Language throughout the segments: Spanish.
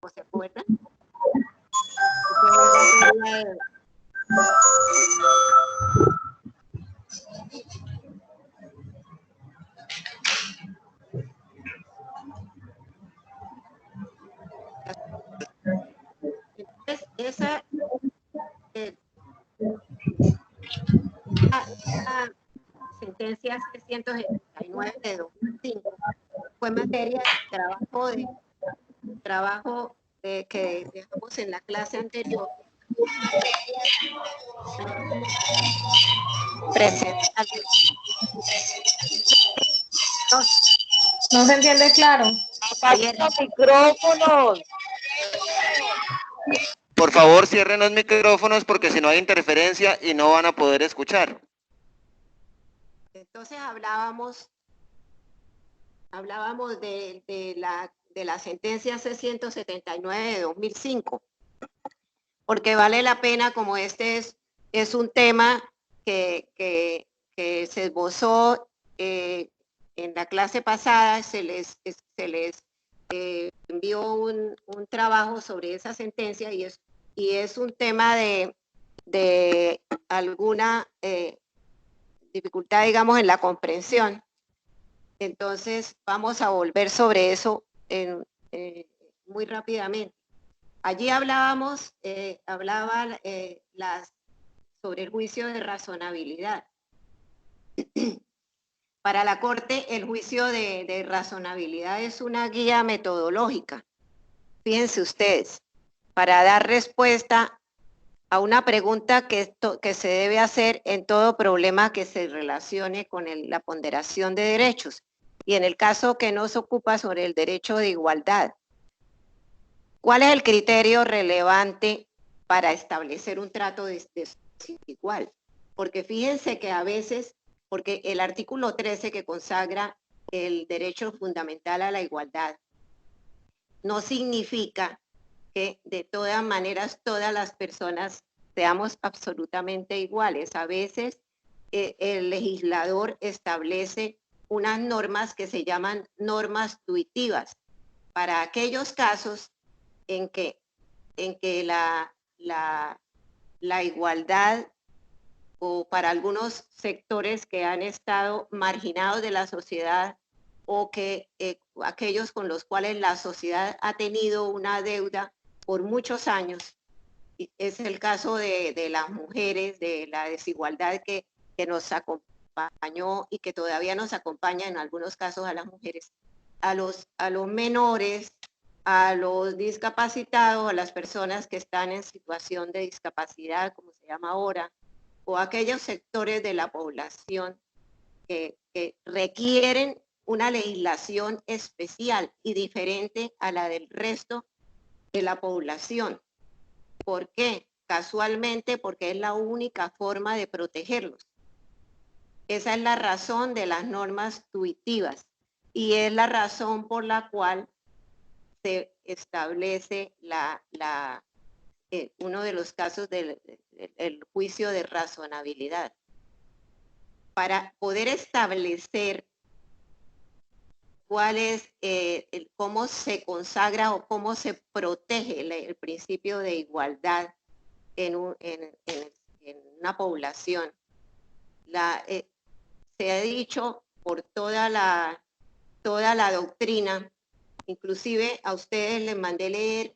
¿se acuerdan? Fue entonces, esa sentencia 679 de 2005 fue materia de trabajo que dejamos en la clase anterior. Presencial. No se entiende claro. Apaguen los micrófonos. Por favor, cierren los micrófonos porque si no hay interferencia y no van a poder escuchar. Entonces hablábamos de la sentencia C-179 de 2005, porque vale la pena, como este es un tema que se esbozó en la clase pasada, se les envió un trabajo sobre esa sentencia y es un tema de alguna dificultad, digamos, en la comprensión. Entonces vamos a volver sobre eso muy rápidamente. Allí hablábamos, sobre el juicio de razonabilidad. Para la Corte, el juicio de razonabilidad es una guía metodológica. Fíjense ustedes, para dar respuesta a una pregunta que se debe hacer en todo problema que se relacione con la ponderación de derechos. Y en el caso que nos ocupa sobre el derecho de igualdad, ¿cuál es el criterio relevante para establecer un trato desigual? Porque fíjense que a veces, porque el artículo 13 que consagra el derecho fundamental a la igualdad, no significa que de todas maneras todas las personas seamos absolutamente iguales. A veces el legislador establece unas normas que se llaman normas tuitivas para aquellos casos en que la igualdad, o para algunos sectores que han estado marginados de la sociedad, o que aquellos con los cuales la sociedad ha tenido una deuda por muchos años. Es el caso de las mujeres, de la desigualdad que nos acompañó y que todavía nos acompaña en algunos casos a las mujeres, a los menores, a los discapacitados, a las personas que están en situación de discapacidad, como se llama ahora, o aquellos sectores de la población que requieren una legislación especial y diferente a la del resto de la población. ¿Por qué? Casualmente porque es la única forma de protegerlos. Esa es la razón de las normas tuitivas y es la razón por la cual se establece uno de los casos del juicio de razonabilidad. Para poder establecer cuál es, cómo se consagra o cómo se protege el principio de igualdad en una población. Se ha dicho por toda la doctrina, inclusive a ustedes les mandé leer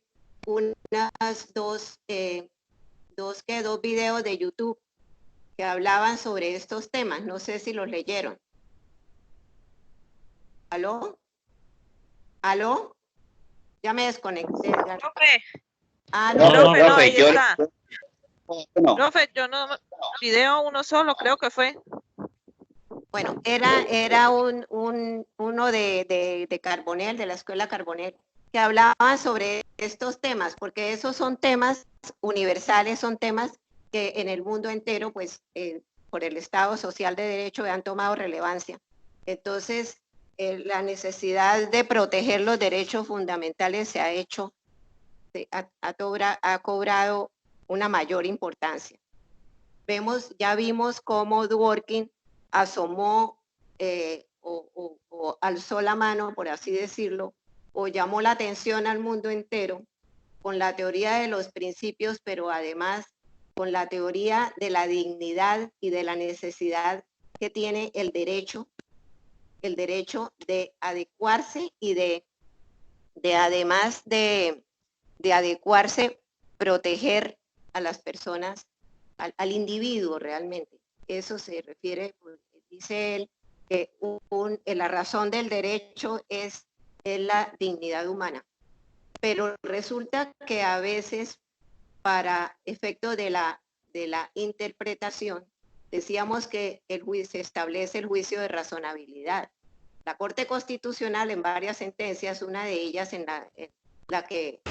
dos videos de YouTube que hablaban sobre estos temas. No sé si los leyeron. ¿Aló? ¿Aló? Ya me desconecté. Profe. No, profe, ahí está. Profe, yo no, video uno solo, creo que fue. Bueno, era uno de Carbonell, de la Escuela Carbonell, que hablaban sobre estos temas, porque esos son temas universales, son temas que en el mundo entero, pues, por el Estado Social de Derecho han tomado relevancia. Entonces, la necesidad de proteger los derechos fundamentales se ha hecho, ha cobrado una mayor importancia. Ya vimos cómo Dworkin asomó o alzó la mano, por así decirlo, o llamó la atención al mundo entero con la teoría de los principios, pero además con la teoría de la dignidad y de la necesidad que tiene el derecho de adecuarse y de además de adecuarse, proteger a las personas, al individuo realmente. Eso se refiere, pues, dice él, que la razón del derecho es la dignidad humana. Pero resulta que a veces, para efecto de la interpretación, decíamos que se establece el juicio de razonabilidad. La Corte Constitucional en varias sentencias, una de ellas en la que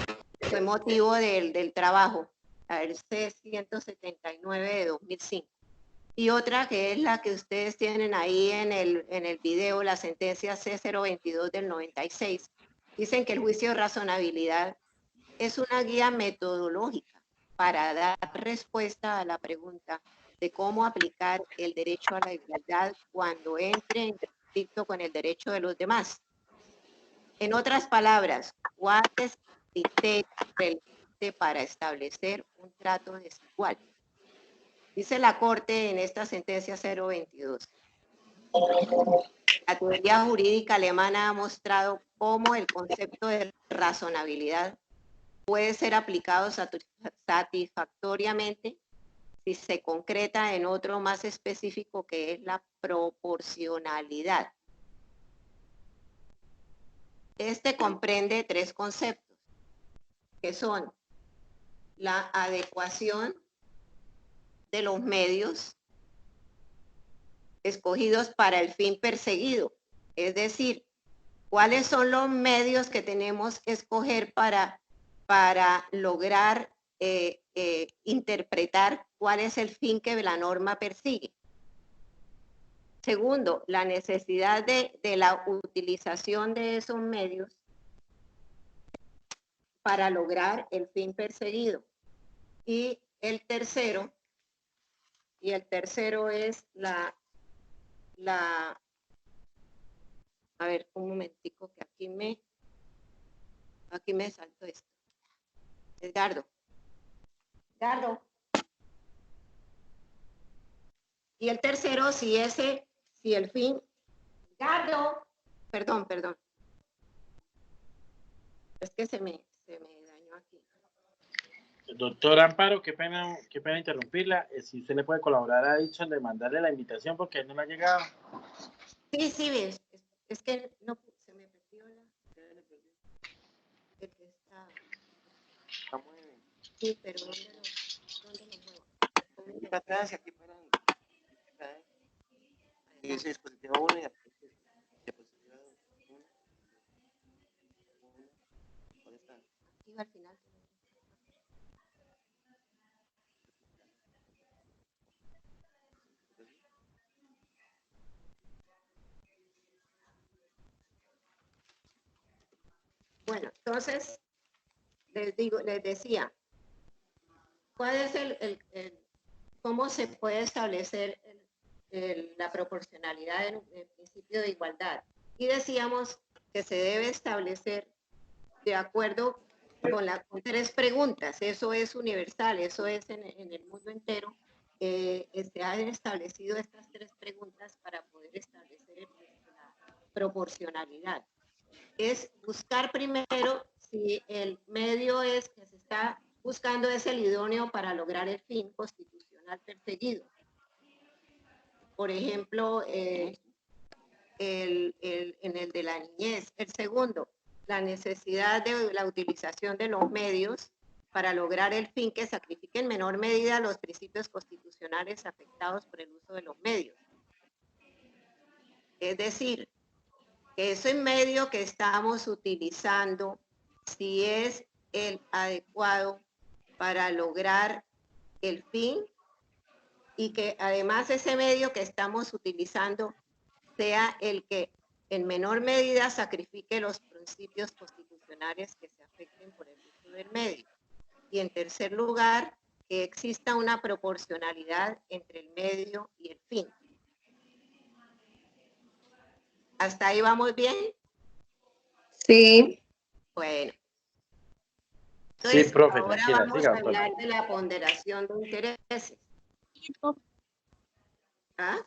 fue motivo del trabajo, la del C-179 de 2005, y otra que es la que ustedes tienen ahí en el video, la sentencia C-022 del 96, dicen que el juicio de razonabilidad es una guía metodológica para dar respuesta a la pregunta de cómo aplicar el derecho a la igualdad cuando entre en conflicto con el derecho de los demás. En otras palabras, ¿cuál es el criterio relevante para establecer un trato desigual? Dice la Corte en esta sentencia 022. La teoría jurídica alemana ha mostrado cómo el concepto de razonabilidad puede ser aplicado satisfactoriamente si se concreta en otro más específico, que es la proporcionalidad. Este comprende tres conceptos, que son la adecuación de los medios escogidos para el fin perseguido, es decir, cuáles son los medios que tenemos que escoger para lograr interpretar cuál es el fin que la norma persigue. Segundo, la necesidad de la utilización de esos medios para lograr el fin perseguido. Y el tercero es a ver, un momentico que aquí me saltó esto. Edgardo. Y el tercero, si el fin, Edgardo, perdón. Es que se me dañó aquí. Doctora Amparo, qué pena interrumpirla. Si usted le puede colaborar a Edson de mandarle la invitación porque él no le ha llegado. Sí, ves. Es que no, se me perdió el que está. Sí, pero ¿dónde lo muevo? Aquí para atrás y aquí para y ese dispositivo 1 y diapositiva 1. ¿Dónde están? Aquí al final. Bueno, entonces, les decía, ¿cuál es cómo se puede establecer la proporcionalidad en el principio de igualdad? Y decíamos que se debe establecer de acuerdo con tres preguntas. Eso es universal, eso es en el mundo entero. Se han establecido estas tres preguntas para poder establecer la proporcionalidad. Es buscar primero si el medio que se está buscando es el idóneo para lograr el fin constitucional perseguido. Por ejemplo, en el de la niñez. El segundo, la necesidad de la utilización de los medios para lograr el fin que sacrifique en menor medida los principios constitucionales afectados por el uso de los medios. Es decir, que ese medio que estamos utilizando, si es el adecuado para lograr el fin, y que además ese medio que estamos utilizando sea el que en menor medida sacrifique los principios constitucionales que se afecten por el uso del medio. Y en tercer lugar, que exista una proporcionalidad entre el medio y el fin. ¿Hasta ahí vamos bien? Sí. Bueno. Entonces, profe, ahora tranquila, vamos siga, a doctora. hablar de la ponderación de intereses. ¿Ah?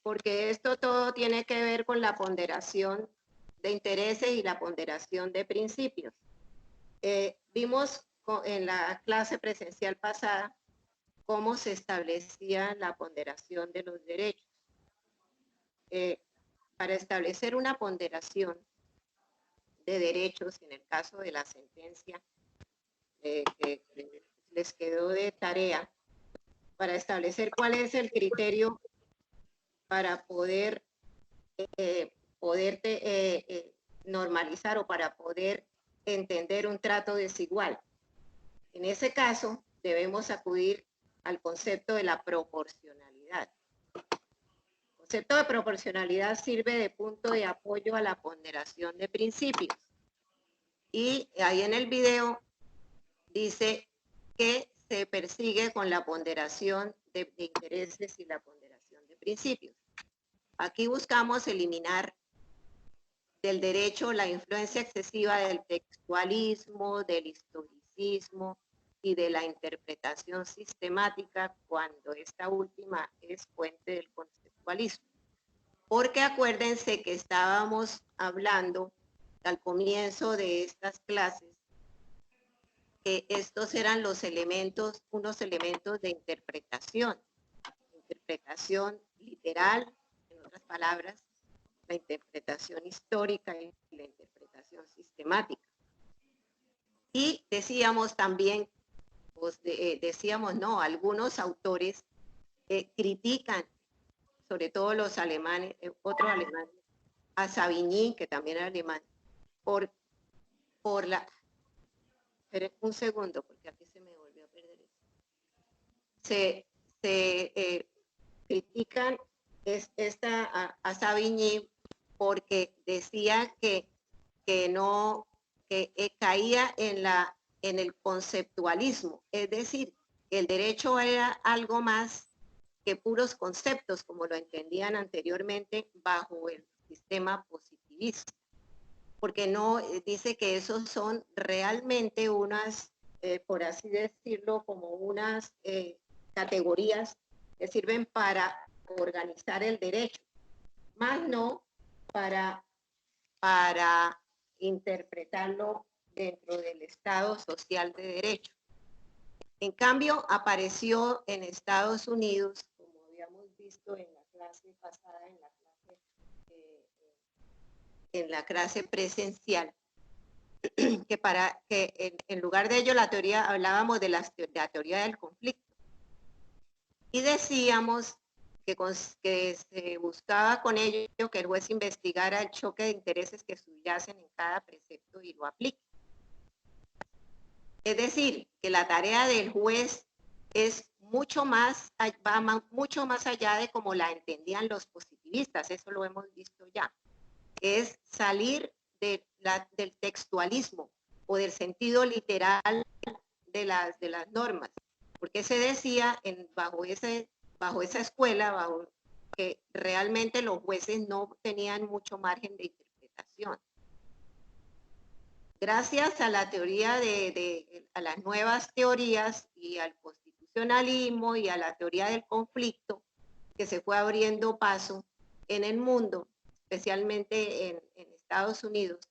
Porque esto todo tiene que ver con la ponderación de intereses y la ponderación de principios. Vimos en la clase presencial pasada cómo se establecía la ponderación de los derechos. Para establecer una ponderación de derechos, en el caso de la sentencia que les quedó de tarea, para establecer cuál es el criterio para poder normalizar o para poder entender un trato desigual. En ese caso, debemos acudir al concepto de la proporcionalidad. El concepto de proporcionalidad sirve de punto de apoyo a la ponderación de principios. Y ahí en el video dice que se persigue con la ponderación de intereses y la ponderación de principios. Aquí buscamos eliminar del derecho la influencia excesiva del textualismo, del historicismo y de la interpretación sistemática cuando esta última es fuente del conceptualismo. Porque acuérdense que estábamos hablando al comienzo de estas clases que estos eran los elementos, unos elementos de interpretación literal, en otras palabras, la interpretación histórica y la interpretación sistemática. Y decíamos también, pues, no, algunos autores critican, sobre todo los alemanes, otros alemanes, a Savigny, que también era alemán, por la... Esperen un segundo, porque aquí se me volvió a perder esto. Se critican a Savigny porque decía que caía en el conceptualismo, es decir, que el derecho era algo más que puros conceptos, como lo entendían anteriormente bajo el sistema positivista, porque no dice que esos son realmente unas, por así decirlo, como unas categorías que sirven para organizar el derecho, más no para interpretarlo dentro del Estado social de derecho. En cambio, apareció en Estados Unidos, como habíamos visto en la clase pasada, en la clase presencial, que en lugar de ello hablábamos de la teoría del conflicto. Y decíamos que se buscaba con ello que el juez investigara el choque de intereses que subyacen en cada precepto y lo aplique. Es decir, que la tarea del juez es va mucho más allá de como la entendían los positivistas, eso lo hemos visto ya. Es salir del textualismo o del sentido literal de las normas, porque se decía bajo esa escuela, que realmente los jueces no tenían mucho margen de interpretación. Gracias a la teoría a las nuevas teorías y al constitucionalismo y a la teoría del conflicto que se fue abriendo paso en el mundo, especialmente en Estados Unidos,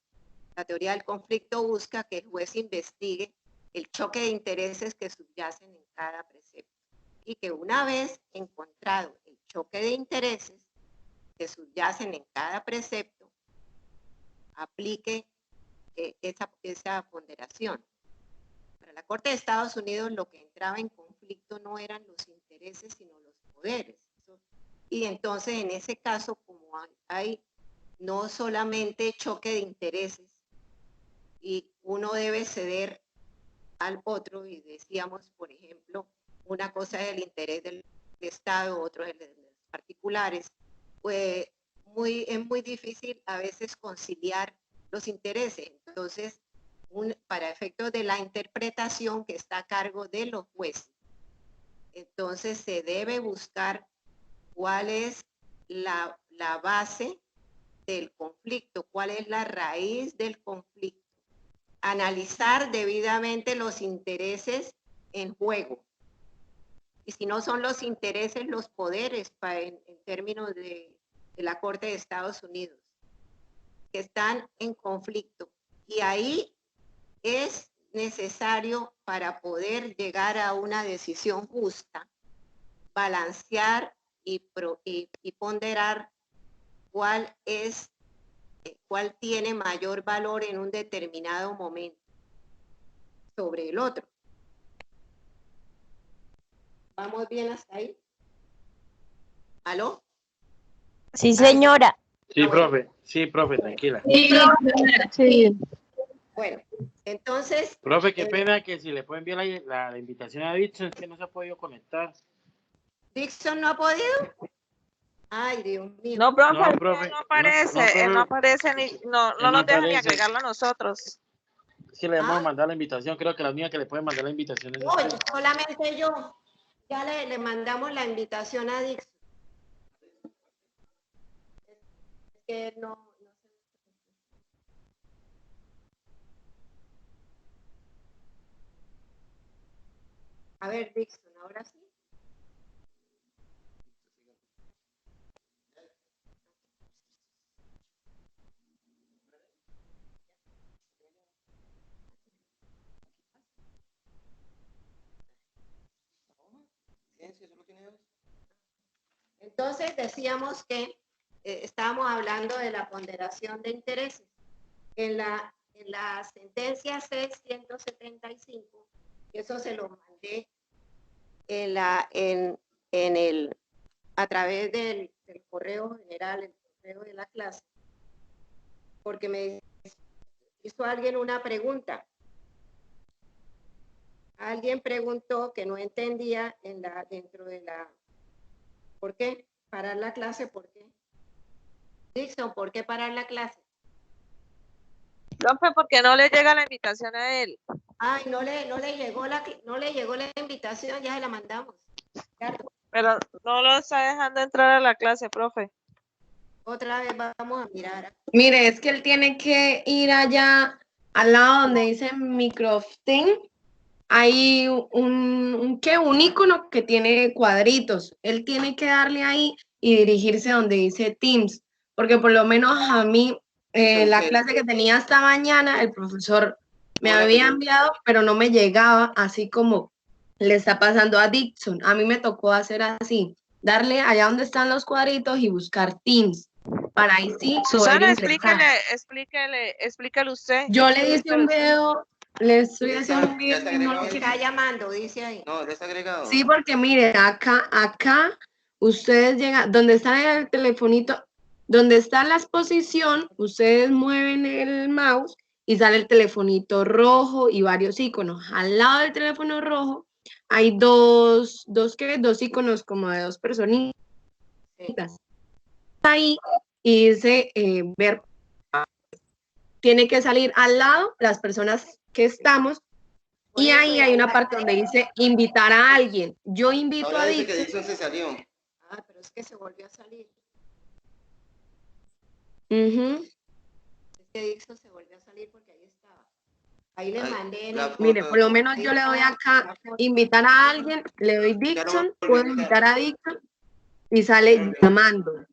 la teoría del conflicto busca que el juez investigue el choque de intereses que subyacen en cada precepto y que una vez encontrado el choque de intereses que subyacen en cada precepto, aplique esa ponderación. Para la Corte de Estados Unidos lo que entraba en conflicto no eran los intereses, sino los poderes. Y entonces en ese caso, como hay no solamente choque de intereses y uno debe ceder al otro, y decíamos, por ejemplo, una cosa es el interés del Estado, otro es el de los particulares, pues es muy difícil a veces conciliar los intereses. Entonces, para efectos de la interpretación que está a cargo de los jueces, entonces se debe buscar cuál es la base del conflicto, cuál es la raíz del conflicto analizar debidamente los intereses en juego. Y si no son los intereses, los poderes en términos de la Corte de Estados Unidos, que están en conflicto. Y ahí es necesario, para poder llegar a una decisión justa, balancear y ponderar cuál tiene mayor valor en un determinado momento sobre el otro. ¿Vamos bien hasta ahí? ¿Aló? Sí, señora. Sí, profe. Sí, profe, tranquila. Sí. Bueno, entonces... Profe, qué pena que si le pueden enviar la invitación a Dixon, es que no se ha podido conectar. ¿Dixon no ha podido? Ay, Dios mío. No, profe, No, profe, no aparece, profe, él no aparece, no él no nos deja ni aparece. agregarlo a nosotros. Es que le hemos mandado la invitación, creo que la única que le puede mandar la invitación es Hoy, usted. solamente yo. Ya le mandamos la invitación a Dixon. Es que no sé. A ver, Dixon, ahora sí. Entonces decíamos que estábamos hablando de la ponderación de intereses. En la sentencia C-175, eso se lo mandé a través del correo general, el correo de la clase, porque me hizo alguien una pregunta. Alguien preguntó que no entendía dentro de la... ¿Por qué parar la clase? ¿Por qué? Dixon, ¿por qué parar la clase? Profe, porque no le llega la invitación a él. Ay, no le llegó la invitación, ya se la mandamos. Claro. Pero no lo está dejando entrar a la clase, profe. Otra vez vamos a mirar. Mire, es que él tiene que ir allá al lado donde dice Microfting. Hay un icono que tiene cuadritos. Él tiene que darle ahí y dirigirse donde dice Teams, porque por lo menos a mí, la clase que tenía esta mañana, el profesor me había enviado, pero no me llegaba, así como le está pasando a Dixon. A mí me tocó hacer así, darle allá donde están los cuadritos y buscar Teams, para ahí sí Susana, poder ingresar. explíquele usted. Yo le hice un video. Le estoy haciendo un video y no lo quiere. Está llamando, dice ahí. No, él está agregado. Sí, porque mire, acá, ustedes llegan, donde está el telefonito, donde está la exposición, ustedes mueven el mouse y sale el telefonito rojo y varios iconos. Al lado del teléfono rojo hay dos iconos como de dos personitas. Ahí y dice ver. Tiene que salir al lado las personas que estamos. Y ahí hay una parte donde dice invitar a alguien. Yo invito Ahora a dice que Dixon. Dixon se salió. Ah, pero es que se volvió a salir. Es que Dixon se volvió a salir porque ahí estaba. Ahí le mandé en el... Mire, por lo menos yo le doy acá invitar a alguien, le doy Dixon, puedo invitar a Dixon y sale llamando.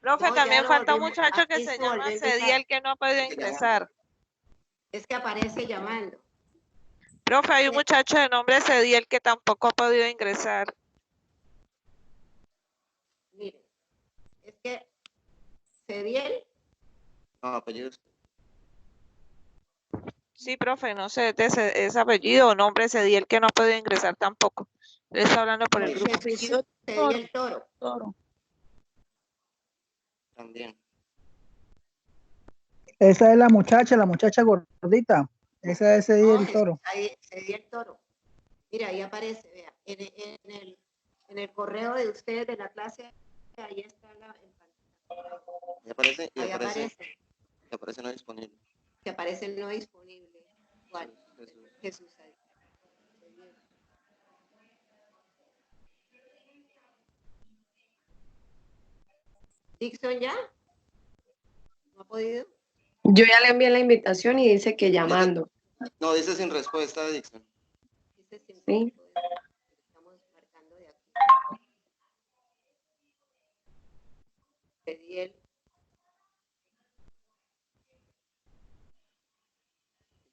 Profe, No, también ya lo falta un volvimos- muchacho que aquí se se llama volvió a empezar. Cediel que no ha podido ingresar. Es que aparece llamando. Profe, hay un muchacho de nombre Cediel que tampoco ha podido ingresar. Mire, es que Cediel, No, apellidos. Sí, profe, no sé, ese apellido o nombre Cediel que no ha podido ingresar tampoco. Le está hablando por el dice grupo. apellido Cediel Toro. También. Esa es la muchacha gordita. Esa es el Toro. Ahí, Cediel Toro. Mira, ahí aparece, vea, en el correo de ustedes de la clase, ahí está en pantalla. Y aparece, Ahí aparece. Y aparece no disponible. Que aparece no disponible. ¿Cuál? Jesús. Ahí. Dixon ya. ¿No ha podido? Yo ya le envié la invitación y dice que llamando. No, dice sin respuesta, Dixon. Dice sin Sí. respuesta. Estamos marcando de aquí. Pedí el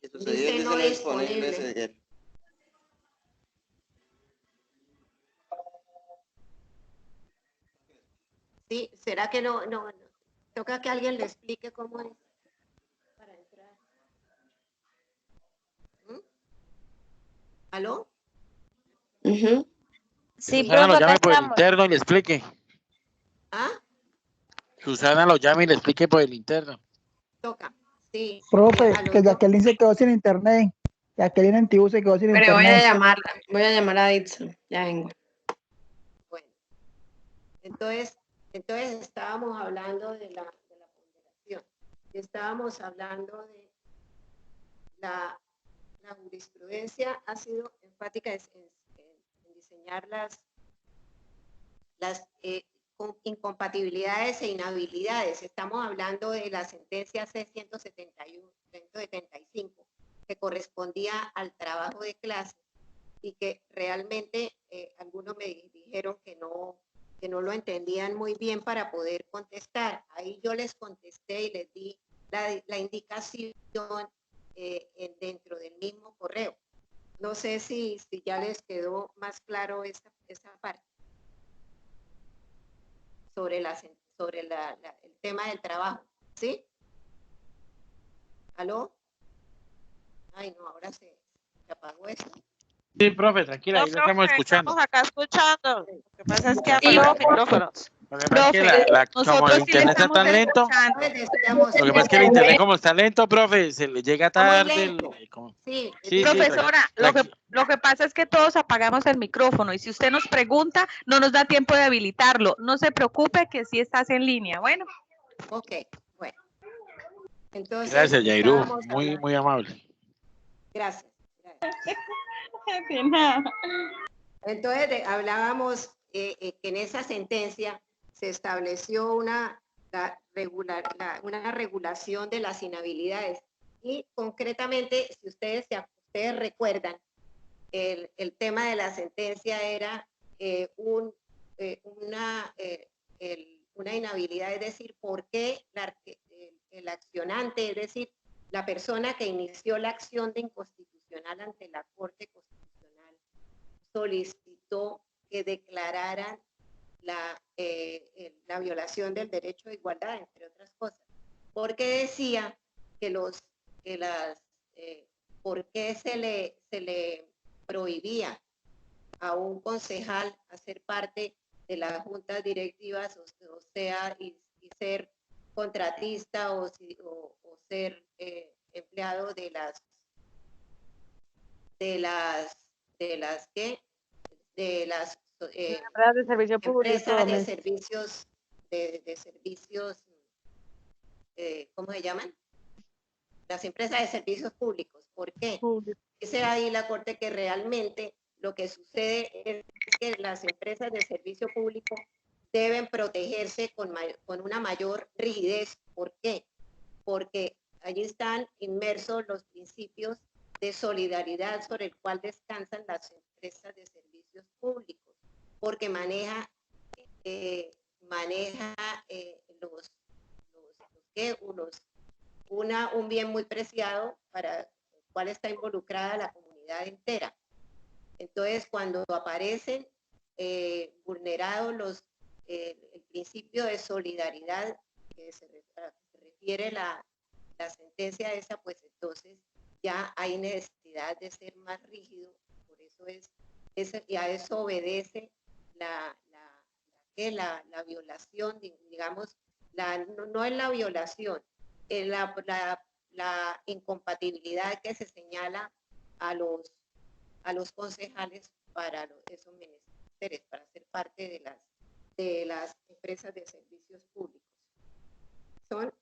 Dice no disponible. Cediel. Sí, ¿será que no? Toca que alguien le explique cómo es para entrar. ¿Mm? ¿Aló? Ujú. Sí, Susana lo profe, acá llame por el estamos. interno y le explique. ¿Ah? Susana lo llame y le explique por el interno. Toca. Sí. Profe, A los que dos. Jacqueline se quedó sin internet. Jacqueline Antiguo se quedó sin Pero voy a internet. llamarla. Voy a llamar a Dixon. Ya vengo. Bueno. Entonces estábamos hablando de la ponderación. Estábamos hablando de la jurisprudencia ha sido enfática en diseñar las incompatibilidades e inhabilidades. Estamos hablando de la sentencia C-175, que correspondía al trabajo de clase y que realmente algunos me dijeron que no lo entendían muy bien para poder contestar. Ahí yo les contesté y les di la indicación dentro del mismo correo. No sé si ya les quedó más claro esa parte sobre el tema del trabajo. ¿Sí? ¿Aló? Ay, no, ahora se apagó esto. Sí, profe, tranquila, No, ahí lo estamos profe, escuchando. estamos acá escuchando. Lo que pasa es que Sí, apagan los micrófonos. Lo que pasa es que Profe, como nosotros el sí le internet está estamos tan lento, escuchando. Decíamos, lo que pasa es que el internet como está lento, profe, se le llega está muy tarde. lento. Sí, Sí, Profesora, tranqui- lo que pasa es que todos apagamos el micrófono y si usted nos pregunta, no nos da tiempo de habilitarlo. No se preocupe que sí estás en línea. Bueno. ok, bueno. Entonces, Gracias, Yairu, estábamos muy, hablando. muy amable. Gracias. De nada. Entonces, hablábamos que en esa sentencia se estableció una regulación de las inhabilidades. Y concretamente, si ustedes recuerdan, el tema de la sentencia era una inhabilidad, es decir, por qué el accionante, es decir, la persona que inició la acción de inconstitucional ante la Corte Constitucional, solicitó que declararan la violación del derecho de igualdad, entre otras cosas, porque decía que por qué se le prohibía a un concejal hacer parte de las juntas directivas, o sea, y ser contratista o ser empleado de las De servicio empresas de público. servicios, ¿cómo se llaman? Las empresas de servicios públicos. ¿Por qué? Dice ahí la Corte que realmente lo que sucede es que las empresas de servicio público deben protegerse con una mayor rigidez. ¿Por qué? Porque allí están inmersos los principios de solidaridad sobre el cual descansan las empresas de servicios públicos, porque maneja un bien muy preciado para el cual está involucrada la comunidad entera. Entonces, cuando aparecen vulnerados el principio de solidaridad que se refiere la sentencia esa, pues entonces ya hay necesidad de ser más rígido. Por eso y a eso obedece la violación, digamos, no es la violación, es la incompatibilidad que se señala a los concejales para esos menesteres, para ser parte de las empresas de servicios públicos. Son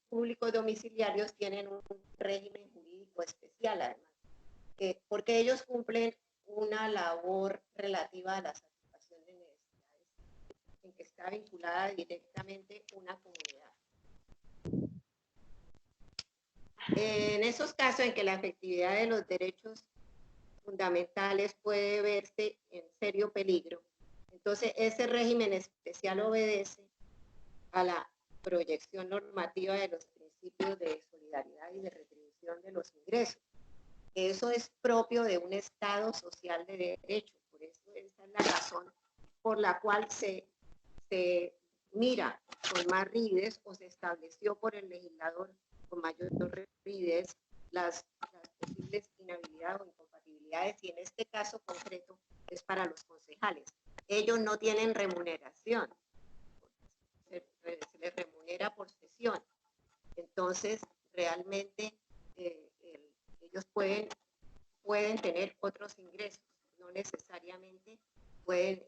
públicos domiciliarios, tienen un régimen jurídico especial además, porque ellos cumplen una labor relativa a la satisfacción de necesidades en que está vinculada directamente una comunidad. En esos casos en que la efectividad de los derechos fundamentales puede verse en serio peligro, entonces ese régimen especial obedece a la proyección normativa de los principios de solidaridad y de retribución de los ingresos. Eso es propio de un Estado social de derecho, por eso esa es la razón por la cual se mira con más rigidez o se estableció por el legislador con mayor rigidez las posibles inhabilidades o incompatibilidades, y en este caso concreto es para los concejales. Ellos no tienen remuneración, se les remunera por sesión, entonces realmente ellos pueden tener otros ingresos, no necesariamente pueden,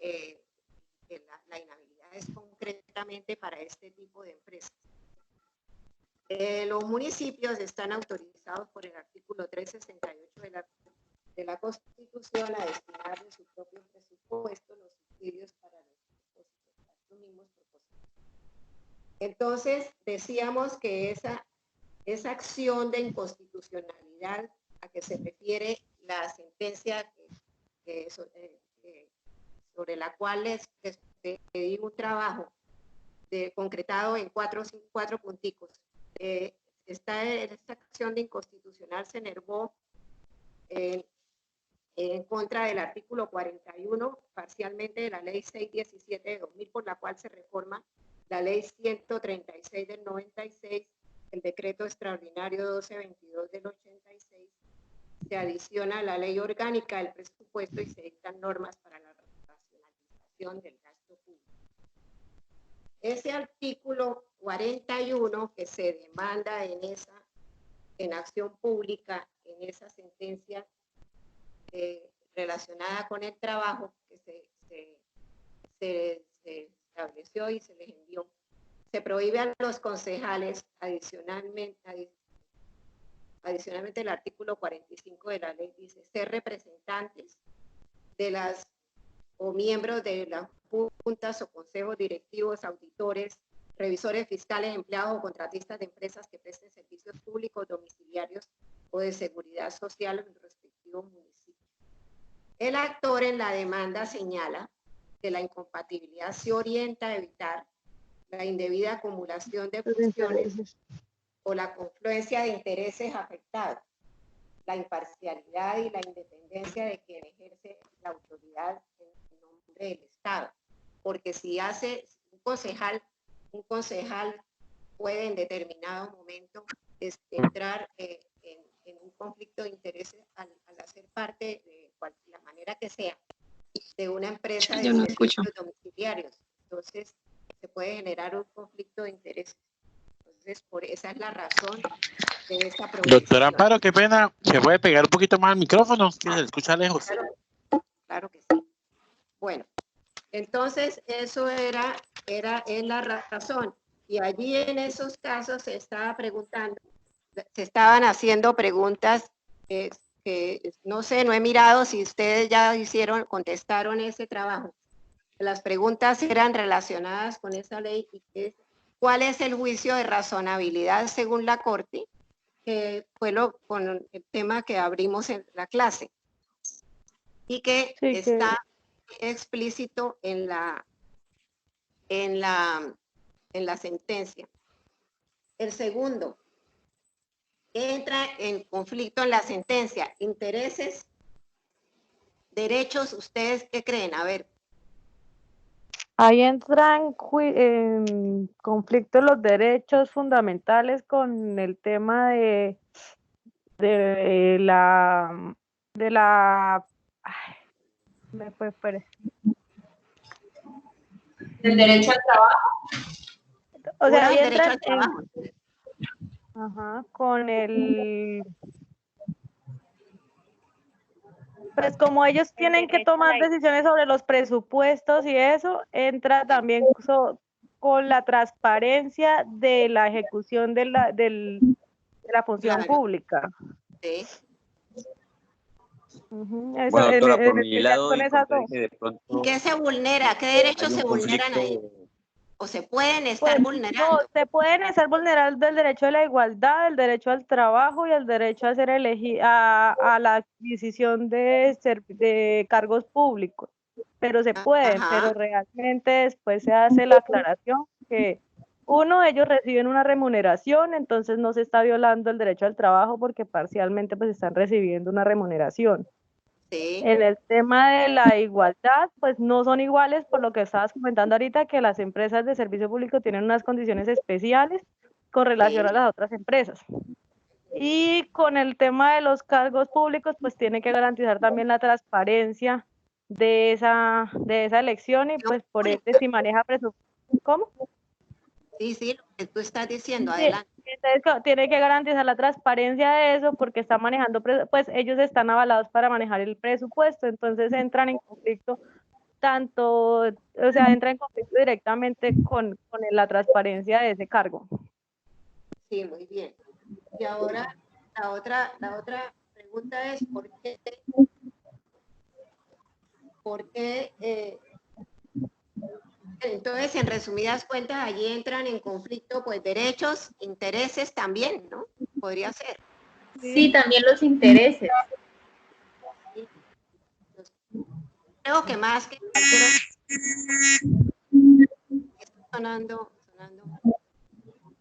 la inhabilidad es concretamente para este tipo de empresas. Los municipios están autorizados por el artículo 368 de la Constitución a destinar de su propio presupuesto los subsidios para los mismos propósitos. Entonces, decíamos que esa acción de inconstitucionalidad a que se refiere la sentencia sobre la cual les pedí un trabajo concretado en cuatro punticos. Esta acción de inconstitucional se enervó en contra del artículo 41, parcialmente de la ley 617 de 2000, por la cual se reforma la ley 136 del 96, el decreto extraordinario 1222 del 86, se adiciona a la ley orgánica del presupuesto y se dictan normas para la racionalización del gasto público. Ese artículo 41 que se demanda en acción pública, en esa sentencia relacionada con el trabajo que se estableció y se les envió, se prohíbe a los concejales adicionalmente el artículo 45 de la ley dice ser representantes de o miembros de las juntas o consejos directivos, auditores, revisores fiscales, empleados o contratistas de empresas que presten servicios públicos, domiciliarios o de seguridad social en los respectivos municipios. El actor en la demanda señala que la incompatibilidad se orienta a evitar la indebida acumulación de funciones o la confluencia de intereses afectados, la imparcialidad y la independencia de quien ejerce la autoridad en nombre del Estado. Porque si hace un concejal puede en determinado momento entrar en un conflicto de intereses al hacer parte de la manera que sea de una empresa de servicios domiciliarios. Entonces se puede generar un conflicto de intereses. Entonces, esa es la razón de esta prohibición. Doctora Amparo, qué pena, ¿se puede pegar un poquito más al micrófono? Que se escucha lejos. Claro que sí. Bueno, entonces eso es la razón. Y allí en esos casos se estaban haciendo preguntas que no sé, no he mirado si ustedes ya contestaron ese trabajo. Las preguntas eran relacionadas con esa ley y ¿cuál es el juicio de razonabilidad según la Corte? Que fue con el tema que abrimos en la clase y que está explícito en la sentencia. El segundo, entra en conflicto en la sentencia, intereses, derechos, ¿ustedes qué creen? A ver. Ahí entran en conflicto los derechos fundamentales con el tema de la ay, me fue, espere. ¿El derecho al trabajo? O sea, ahí derecho entran al trabajo. Con el... Pues como ellos tienen que tomar decisiones sobre los presupuestos y eso, entra también con la transparencia de la ejecución de la función pública. Sí. Eso, bueno, doctora, por mi lado, ¿Qué se vulnera? ¿Qué derechos se vulneran ahí? ¿O se pueden estar vulnerando? No, se pueden estar vulnerando el derecho a la igualdad, el derecho al trabajo y el derecho a ser a la adquisición de cargos públicos. Pero se pueden, pero realmente después se hace la aclaración que uno, ellos reciben una remuneración, entonces no se está violando el derecho al trabajo porque parcialmente pues están recibiendo una remuneración. Sí. En el tema de la igualdad, pues no son iguales por lo que estabas comentando ahorita, que las empresas de servicio público tienen unas condiciones especiales con relación a las otras empresas. Y con el tema de los cargos públicos, pues tiene que garantizar también la transparencia de esa elección y pues por ende si maneja presupuesto. ¿Cómo? Sí, sí, lo que tú estás diciendo, Sí, adelante. entonces tiene que garantizar la transparencia de eso porque está manejando, pues ellos están avalados para manejar el presupuesto, entonces entran en conflicto tanto, o sea, entra en conflicto directamente con la transparencia de ese cargo. Sí, muy bien. Y ahora la otra pregunta es ¿por qué entonces, en resumidas cuentas, allí entran en conflicto, pues, derechos, intereses también, ¿no? Podría ser. Sí, también los intereses. Sí. Creo que más que cualquier está sonando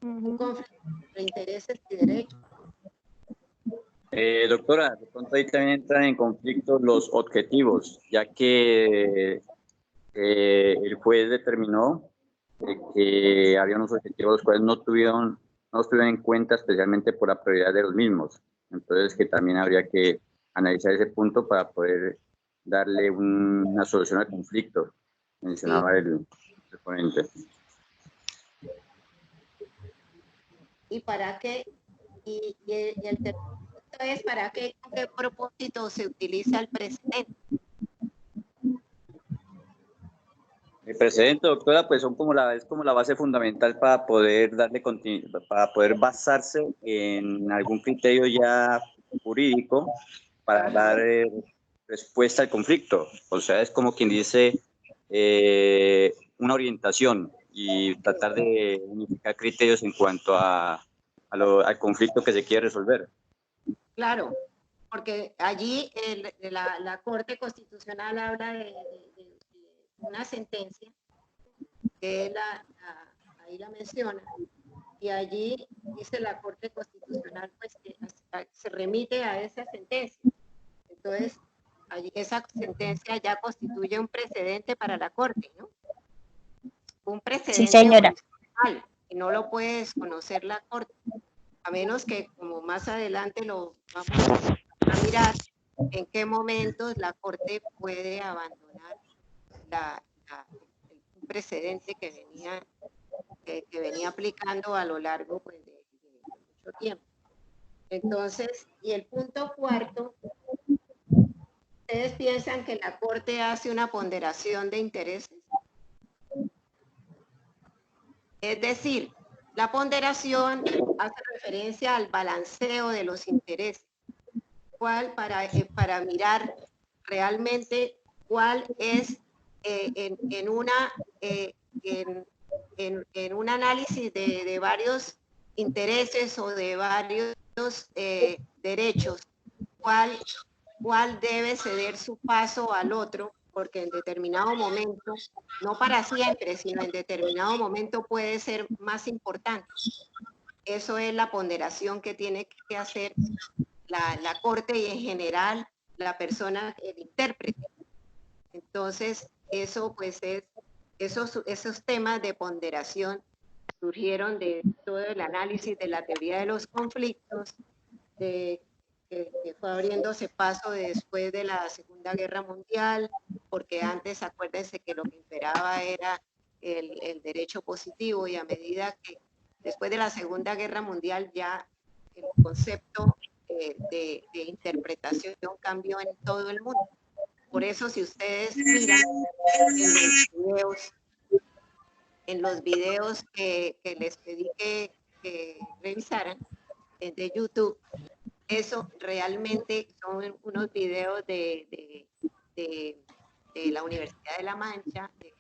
un conflicto entre intereses y derechos. Doctora, de pronto ahí también entran en conflicto los objetivos, ya que el juez determinó que había unos objetivos los cuales no estuvieron en cuenta, especialmente por la prioridad de los mismos. Entonces, que también habría que analizar ese punto para poder darle una solución al conflicto, mencionaba el ponente. ¿Y para qué? Y el tercer punto es ¿para qué, con qué propósito se utiliza el precedente? El precedente, doctora, pues es como la base fundamental para poder para poder basarse en algún criterio ya jurídico para dar respuesta al conflicto. O sea, es como quien dice una orientación y tratar de unificar criterios en cuanto al conflicto que se quiere resolver. Claro, porque allí la Corte Constitucional habla de una sentencia, que ahí la menciona, y allí dice la Corte Constitucional pues que se remite a esa sentencia. Entonces, allí esa sentencia ya constituye un precedente para la Corte, ¿no? Un precedente, sí, señora, y no lo puede desconocer la Corte, a menos que, como más adelante lo vamos a mirar, en qué momentos la Corte puede abandonar un precedente que venía aplicando a lo largo pues, de mucho tiempo. Entonces, y el punto cuarto, ¿ustedes piensan que la Corte hace una ponderación de intereses? Es decir, la ponderación hace referencia al balanceo de los intereses, para mirar realmente cuál es en un análisis de varios intereses o de varios derechos, cuál debe ceder su paso al otro, porque en determinado momento, no para siempre, sino en determinado momento puede ser más importante. Eso es la ponderación que tiene que hacer la Corte y en general la persona, el intérprete. Entonces, eso pues esos temas de ponderación surgieron de todo el análisis de la teoría de los conflictos, que fue abriéndose paso después de la Segunda Guerra Mundial, porque antes acuérdense que lo que imperaba era el derecho positivo, y a medida que después de la Segunda Guerra Mundial ya el concepto de interpretación cambió en todo el mundo. Por eso, si ustedes miran en los videos que les pedí que revisaran de YouTube, eso realmente son unos videos de la Universidad de La Mancha, de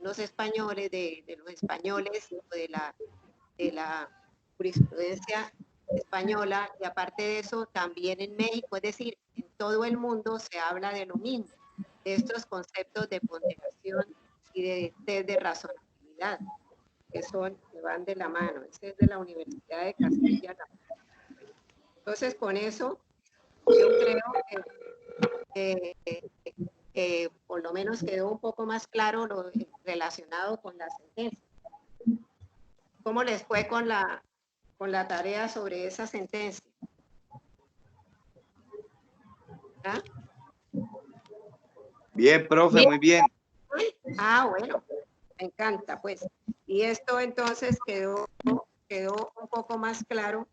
unos españoles, de los españoles, de la jurisprudencia española, y aparte de eso, también en México, es decir, en todo el mundo se habla de lo mismo, de estos conceptos de ponderación y de test de razonabilidad, que van de la mano. Este es de la Universidad de Castilla-La Mancha. Entonces, con eso, yo creo que por lo menos quedó un poco más claro lo relacionado con la sentencia. ¿Cómo les fue con la tarea sobre esa sentencia? ¿Ah? Bien, profe, muy bien. Ah, bueno, me encanta, pues. Y esto entonces quedó un poco más claro.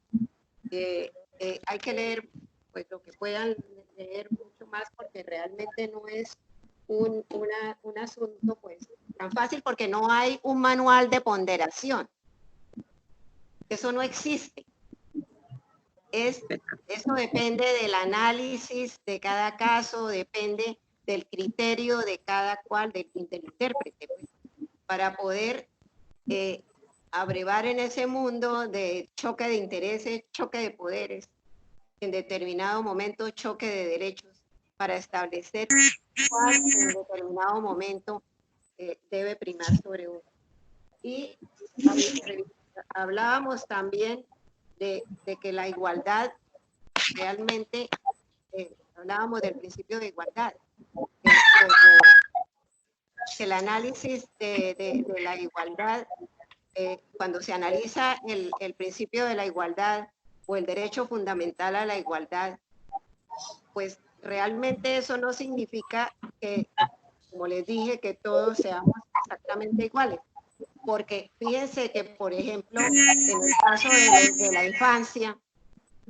Hay que leer, pues, lo que puedan leer mucho más, porque realmente no es un asunto, pues, tan fácil, porque no hay un manual de ponderación. Eso no existe. Eso depende del análisis de cada caso, depende del criterio de cada cual, del intérprete, pues, para poder abrevar en ese mundo de choque de intereses, choque de poderes, en determinado momento choque de derechos, para establecer cuál en determinado momento debe primar sobre uno. Y hablábamos también de que la igualdad realmente, hablábamos del principio de igualdad, que el análisis de la igualdad, cuando se analiza el principio de la igualdad o el derecho fundamental a la igualdad, pues realmente eso no significa que, como les dije, que todos seamos exactamente iguales. Porque fíjense que, por ejemplo, en el caso de la infancia,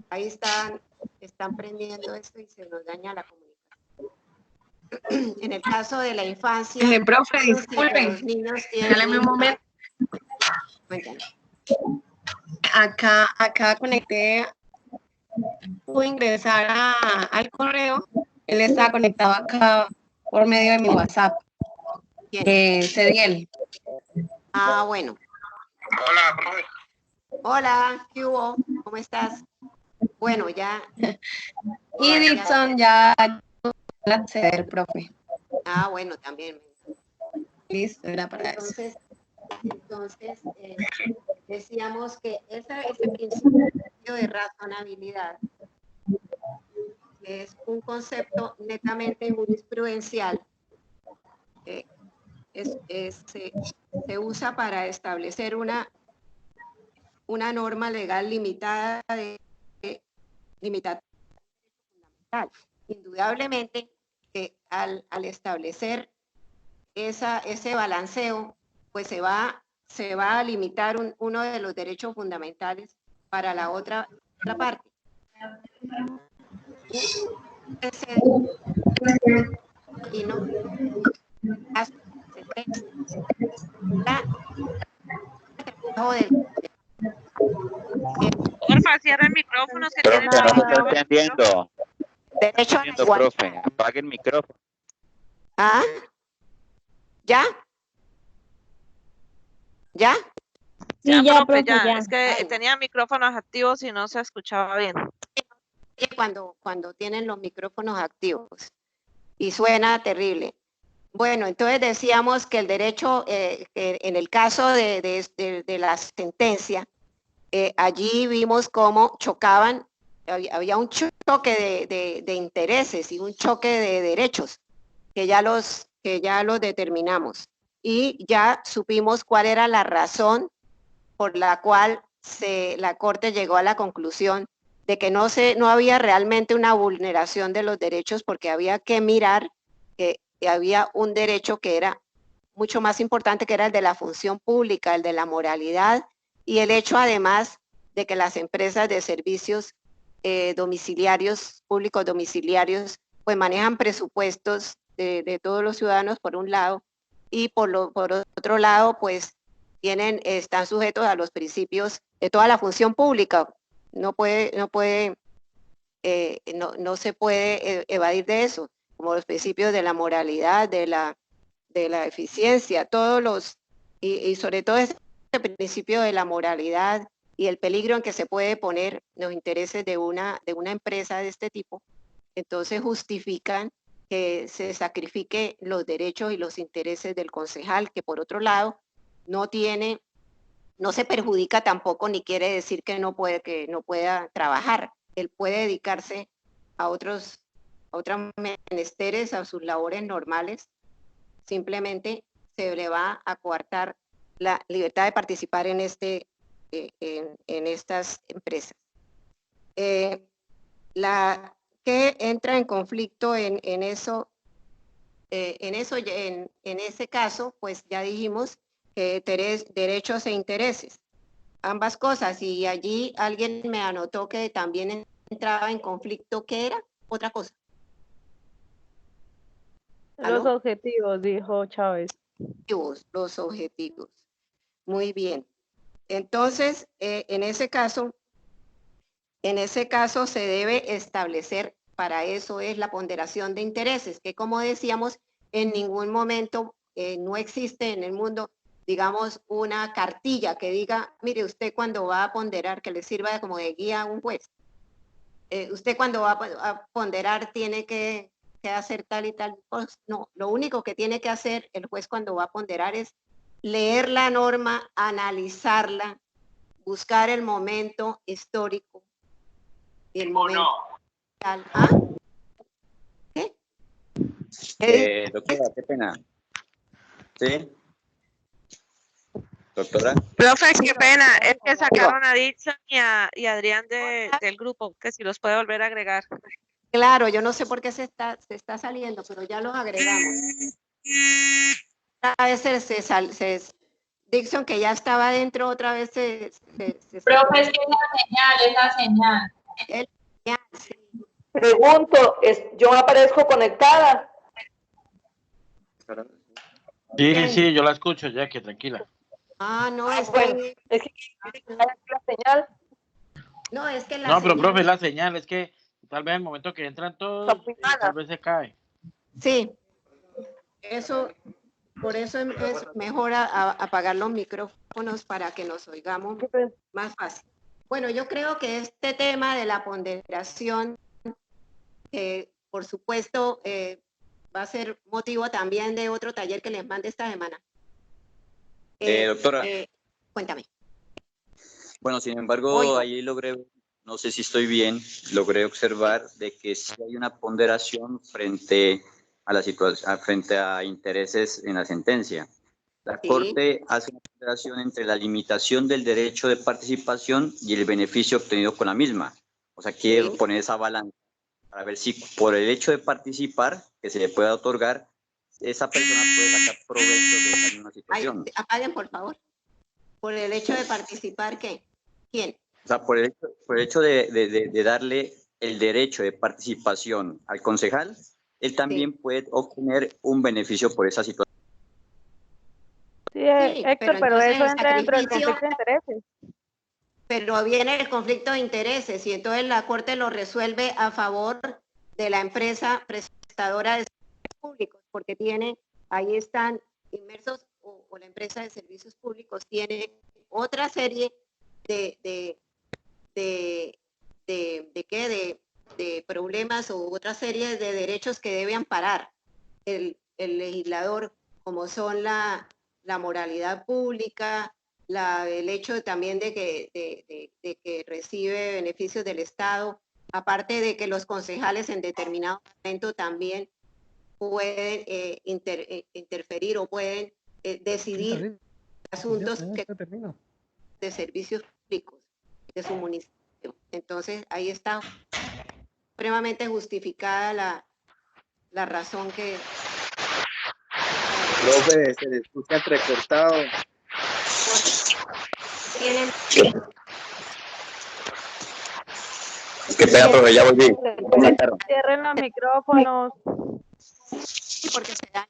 ahí están prendiendo esto y se nos daña la comunicación. En el caso de la infancia, profe, disculpen, los niños regálame un momento. Cuéntame. Acá conecté, pude ingresar al correo, él está conectado acá por medio de mi WhatsApp. Cediel. Ah, bueno. Hola, profe. Hola, ¿qué hubo? ¿Cómo estás? Bueno, ya. Y Dixon ya puede acceder, profe. Ah, bueno, también. Listo, era para eso. Entonces decíamos que ese principio de razonabilidad es un concepto netamente jurisprudencial. Se usa para establecer una norma legal limitada fundamental. Indudablemente que al establecer ese balanceo, pues se va a limitar uno de los derechos fundamentales para la otra parte. Y no Porfa, cierra el micrófono, que tiene Profe, no me está entendiendo. Derecho a la igualdad. Profe, apague el micrófono. ¿Ah? ¿Ya? ¿Ya? Ya, Sí, ya, profe, profe, ya. Es que tenía micrófonos activos y no se escuchaba bien. Cuando tienen los micrófonos activos y suena terrible. Bueno, entonces decíamos que el derecho, en el caso de la sentencia, allí vimos cómo chocaban, había un choque de intereses y un choque de derechos que ya los determinamos, y ya supimos cuál era la razón por la cual la Corte llegó a la conclusión de que no había realmente una vulneración de los derechos, porque había que mirar que había un derecho que era mucho más importante, que era el de la función pública, el de la moralidad, y el hecho además de que las empresas de servicios domiciliarios, públicos domiciliarios, pues manejan presupuestos de todos los ciudadanos por un lado, y por otro lado, pues están sujetos a los principios de toda la función pública. No se puede evadir de eso, como los principios de la moralidad, de la eficiencia, todos los, y sobre todo este principio de la moralidad y el peligro en que se puede poner los intereses de una empresa de este tipo, entonces justifican que se sacrifique los derechos y los intereses del concejal, que por otro lado no se perjudica tampoco, ni quiere decir que no pueda trabajar. Él puede dedicarse a otros menesteres, a sus labores normales. Simplemente se le va a coartar la libertad de participar en estas empresas. Que entra en conflicto en ese caso, pues ya dijimos que derechos e intereses, ambas cosas, y allí alguien me anotó que también entraba en conflicto. ¿Qué era? Otra cosa. Los objetivos, dijo Chávez. Los objetivos. Muy bien. Entonces, en ese caso se debe establecer, para eso es la ponderación de intereses, que como decíamos, en ningún momento no existe en el mundo, digamos, una cartilla que diga, mire, usted cuando va a ponderar, que le sirva como de guía a un juez. Usted cuando va a ponderar tiene que hacer tal y tal cosa. No, lo único que tiene que hacer el juez cuando va a ponderar es leer la norma, analizarla, buscar el momento histórico y el momento tal. ¿Ah? ¿Qué? Doctora, qué pena. ¿Sí? Doctora. Profe, qué pena, es que sacaron a Dixon y a Adrián del grupo, que si los puede volver a agregar. Claro, yo no sé por qué se está saliendo, pero ya los agregamos. A veces Dixon, que ya estaba dentro, otra vez se Profe, es que es la señal. Sí. Pregunto, ¿yo aparezco conectada? Sí, yo la escucho, Jackie, tranquila. No, es bueno, que... es que la señal. No, es que pero profe, la señal es que tal vez en el momento que entran todos, tal vez se cae. Sí, por eso es mejor apagar los micrófonos para que nos oigamos más fácil. Bueno, yo creo que este tema de la ponderación, por supuesto, va a ser motivo también de otro taller que les mande esta semana. Doctora. Cuéntame. Bueno, sin embargo, ahí no sé si estoy bien, logré observar de que sí hay una ponderación frente a la situación, frente a intereses en la sentencia. La Corte hace una ponderación entre la limitación del derecho de participación y el beneficio obtenido con la misma. O sea, quiere poner esa balanza para ver si por el hecho de participar, que se le pueda otorgar, esa persona puede sacar provecho de esa misma situación. Apaguen, por favor. Por el hecho de participar, ¿qué? ¿Quién? O sea, por el hecho de darle el derecho de participación al concejal, él también puede obtener un beneficio por esa situación. Sí, Héctor, pero eso entra dentro del conflicto de intereses. Pero viene el conflicto de intereses y entonces la Corte lo resuelve a favor de la empresa prestadora de servicios públicos, porque ahí están inmersos, o la empresa de servicios públicos tiene otra serie de problemas o otra serie de derechos que debe amparar el legislador, como son la moralidad pública, el hecho también de que recibe beneficios del Estado, aparte de que los concejales en determinado momento también pueden interferir o pueden decidir asuntos de servicios públicos de su municipio. Entonces, ahí está supremamente justificada la razón que... Profe, se le escucha entrecortado. Qué pena, profe, ya volví. Cierren los micrófonos. Porque se daña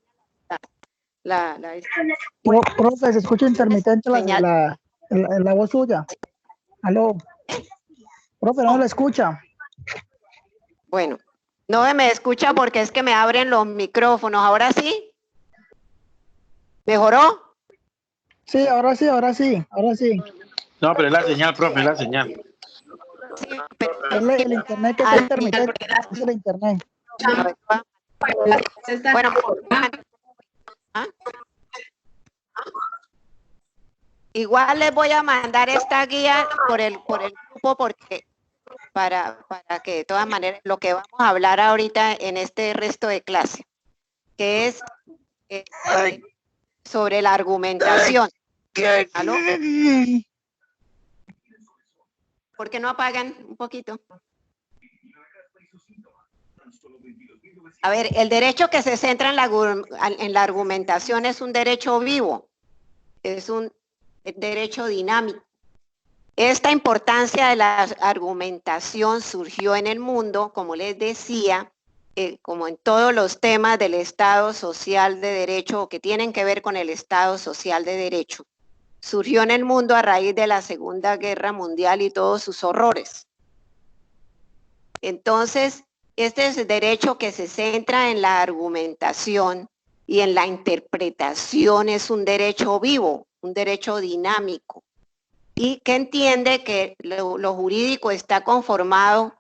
Profe, se escucha intermitente la voz suya. Aló. Profe, no la escucha. Bueno, no me escucha porque es que me abren los micrófonos. ¿Ahora sí? ¿Mejoró? Sí, ahora sí, ahora sí, ahora sí. No, pero es la señal, profe, es la señal. Sí, pero Es el internet que está intermitente, es el internet. bueno, ¿ah? Igual les voy a mandar esta guía por el grupo porque para que de todas maneras lo que vamos a hablar ahorita en este resto de clase, que es sobre la argumentación. ¿Aló? ¿Por qué no apagan un poquito? A ver, el derecho que se centra en la argumentación es un derecho vivo, es un derecho dinámico. Esta importancia de la argumentación surgió en el mundo, como les decía, como en todos los temas del Estado Social de Derecho o que tienen que ver con el Estado Social de Derecho. Surgió en el mundo a raíz de la Segunda Guerra Mundial y todos sus horrores. Entonces, este es el derecho que se centra en la argumentación y en la interpretación, es un derecho vivo, un derecho dinámico, y que entiende que lo jurídico está conformado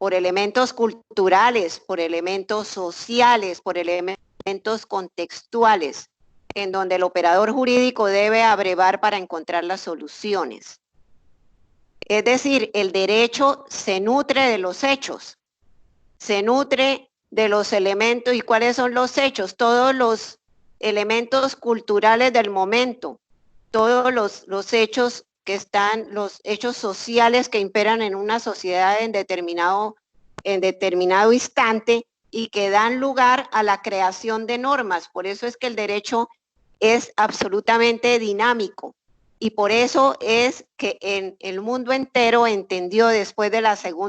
por elementos culturales, por elementos sociales, por elementos contextuales, en donde el operador jurídico debe abrevar para encontrar las soluciones. Es decir, el derecho se nutre de los hechos, se nutre de los elementos. ¿Y cuáles son los hechos? Todos los elementos culturales del momento, todos los hechos que están, los hechos sociales que imperan en una sociedad en determinado instante y que dan lugar a la creación de normas. Por eso es que el derecho es absolutamente dinámico. Y por eso es que en el mundo entero entendió después de la Segunda